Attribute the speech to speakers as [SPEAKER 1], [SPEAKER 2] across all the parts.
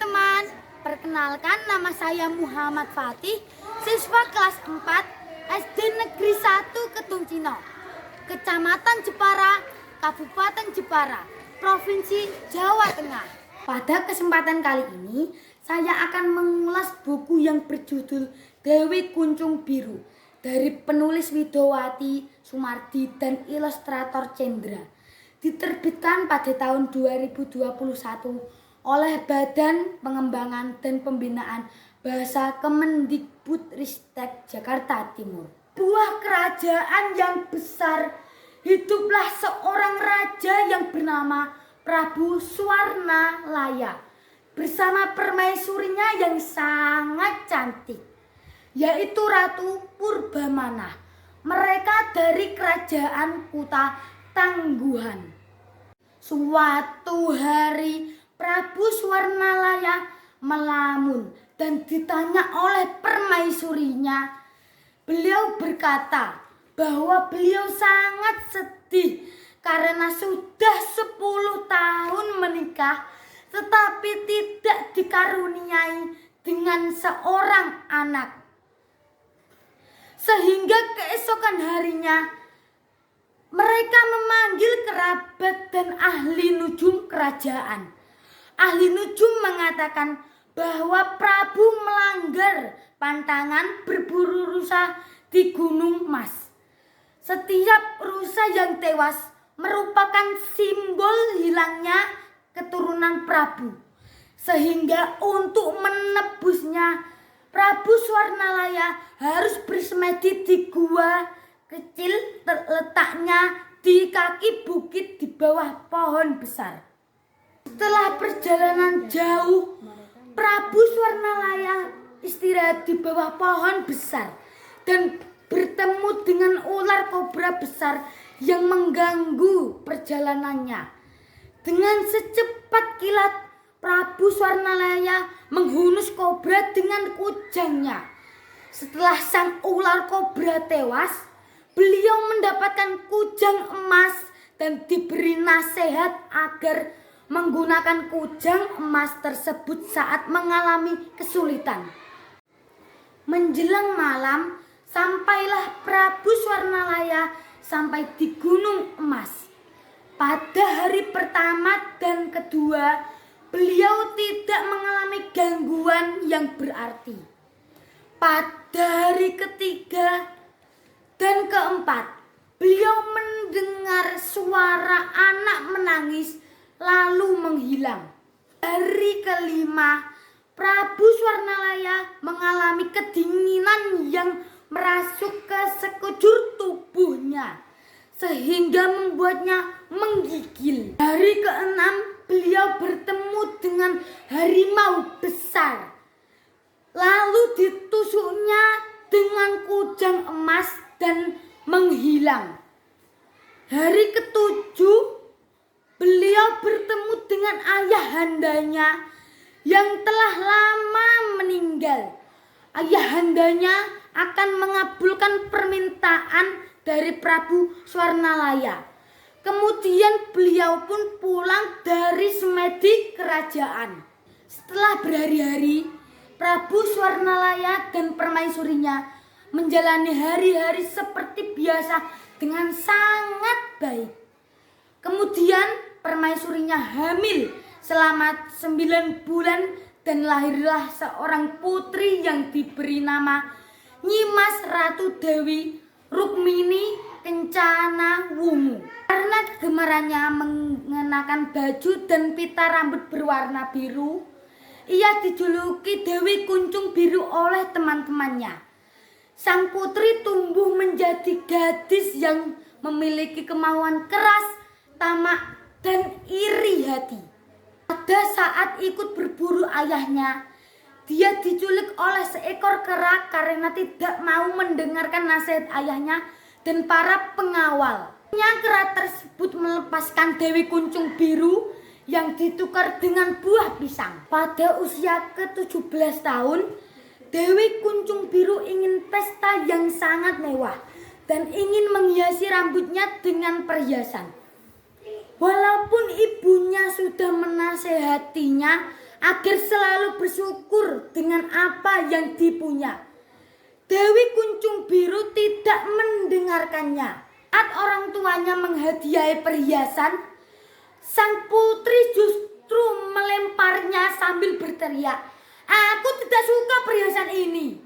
[SPEAKER 1] teman-teman, perkenalkan nama saya Muhammad Fatih, siswa kelas 4 SD Negeri 1 Ketung Cino, Kecamatan Jepara, Kabupaten Jepara, Provinsi Jawa Tengah. Pada kesempatan kali ini, saya akan mengulas buku yang berjudul Dewi Kuncung Biru dari penulis Widowati Sumardi dan ilustrator Cendra. Diterbitkan pada tahun 2021 oleh Badan Pengembangan dan Pembinaan Bahasa Kemendikbudristek Jakarta Timur. Buah kerajaan yang besar, hiduplah seorang raja yang bernama Prabu Swarnalaya bersama permaisurinya yang sangat cantik, yaitu Ratu Purbamana. Mereka dari kerajaan Kuta Tangguhan. Suatu hari Prabu Swarnalaya melamun dan ditanya oleh permaisurinya. Beliau berkata bahwa beliau sangat sedih karena sudah 10 tahun menikah tetapi tidak dikaruniai dengan seorang anak. Sehingga keesokan harinya mereka memanggil kerabat dan ahli nujum kerajaan. Ahli nujum mengatakan bahwa Prabu melanggar pantangan berburu rusa di Gunung Mas. Setiap rusa yang tewas merupakan simbol hilangnya keturunan Prabu. Sehingga untuk menebusnya, Prabu Swarnalaya harus bersemedi di gua kecil letaknya di kaki bukit di bawah pohon besar. Setelah perjalanan jauh, Prabu Swarnalaya istirahat di bawah pohon besar dan bertemu dengan ular kobra besar yang mengganggu perjalanannya. Dengan secepat kilat, Prabu Swarnalaya menghunus kobra dengan kujangnya. Setelah sang ular kobra tewas, beliau mendapatkan kujang emas dan diberi nasihat agar menggunakan kujang emas tersebut saat mengalami kesulitan. Menjelang malam, sampailah Prabu Swarnalaya sampai di Gunung Emas. Pada hari pertama dan kedua, beliau tidak mengalami gangguan yang berarti. Pada hari ketiga dan keempat, beliau mendengar suara anak menangis lalu menghilang. Hari kelima, Prabu Swarnalaya mengalami kedinginan yang merasuk ke sekujur tubuhnya sehingga membuatnya menggigil. Hari keenam, beliau bertemu dengan harimau besar. Lalu ditusuknya dengan kujang emas dan menghilang. Hari ketujuh, beliau bertemu dengan ayahandanya yang telah lama meninggal. Ayahandanya akan mengabulkan permintaan dari Prabu Swarnalaya. Kemudian beliau pun pulang dari semedi kerajaan. Setelah berhari-hari, Prabu Swarnalaya dan permaisurinya menjalani hari-hari seperti biasa dengan sangat baik. Kemudian permaisurinya hamil selama 9 bulan dan lahirlah seorang putri yang diberi nama Nyimas Ratu Dewi Rukmini Kencana Wungu. Karena kegemarannya mengenakan baju dan pita rambut berwarna biru, ia dijuluki Dewi Kuncung Biru oleh teman-temannya. Sang putri tumbuh menjadi gadis yang memiliki kemauan keras, tamak, dan iri hati. Pada saat ikut berburu ayahnya, dia diculik oleh seekor kera karena tidak mau mendengarkan nasihat ayahnya dan para pengawal. Kera tersebut melepaskan Dewi Kuncung Biru yang ditukar dengan buah pisang. Pada usia ke-17 tahun, Dewi Kuncung Biru ingin pesta yang sangat mewah dan ingin menghiasi rambutnya dengan perhiasan. Walaupun ibunya sudah menasehatinya agar selalu bersyukur dengan apa yang dipunya. Dewi Kuncung Biru tidak mendengarkannya. Saat orang tuanya menghadiahi perhiasan, sang putri justru melemparnya sambil berteriak, "Aku tidak suka perhiasan ini."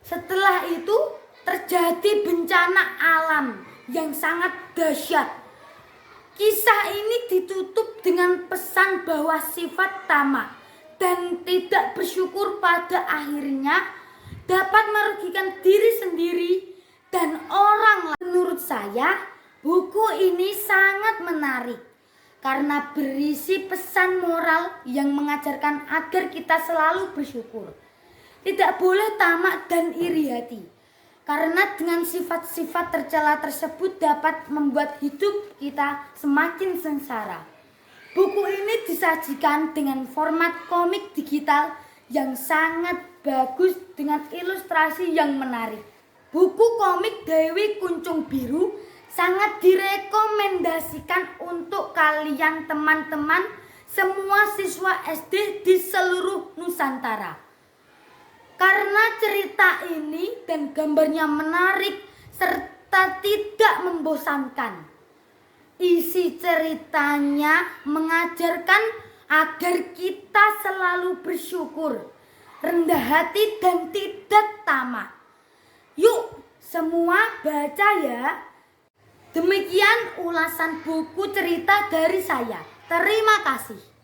[SPEAKER 1] Setelah itu terjadi bencana alam yang sangat dahsyat. Kisah ini ditutup dengan pesan bahwa sifat tamak dan tidak bersyukur pada akhirnya dapat merugikan diri sendiri dan orang lain. Menurut saya, buku ini sangat menarik karena berisi pesan moral yang mengajarkan agar kita selalu bersyukur. Tidak boleh tamak dan iri hati, karena dengan sifat-sifat tercela tersebut dapat membuat hidup kita semakin sengsara. Buku ini disajikan dengan format komik digital yang sangat bagus dengan ilustrasi yang menarik. Buku komik Dewi Kuncung Biru sangat direkomendasikan untuk kalian teman-teman semua siswa SD di seluruh Nusantara. Karena cerita ini dan gambarnya menarik serta tidak membosankan. Isi ceritanya mengajarkan agar kita selalu bersyukur, rendah hati dan tidak tamak. Yuk semua baca ya. Demikian ulasan buku cerita dari saya. Terima kasih.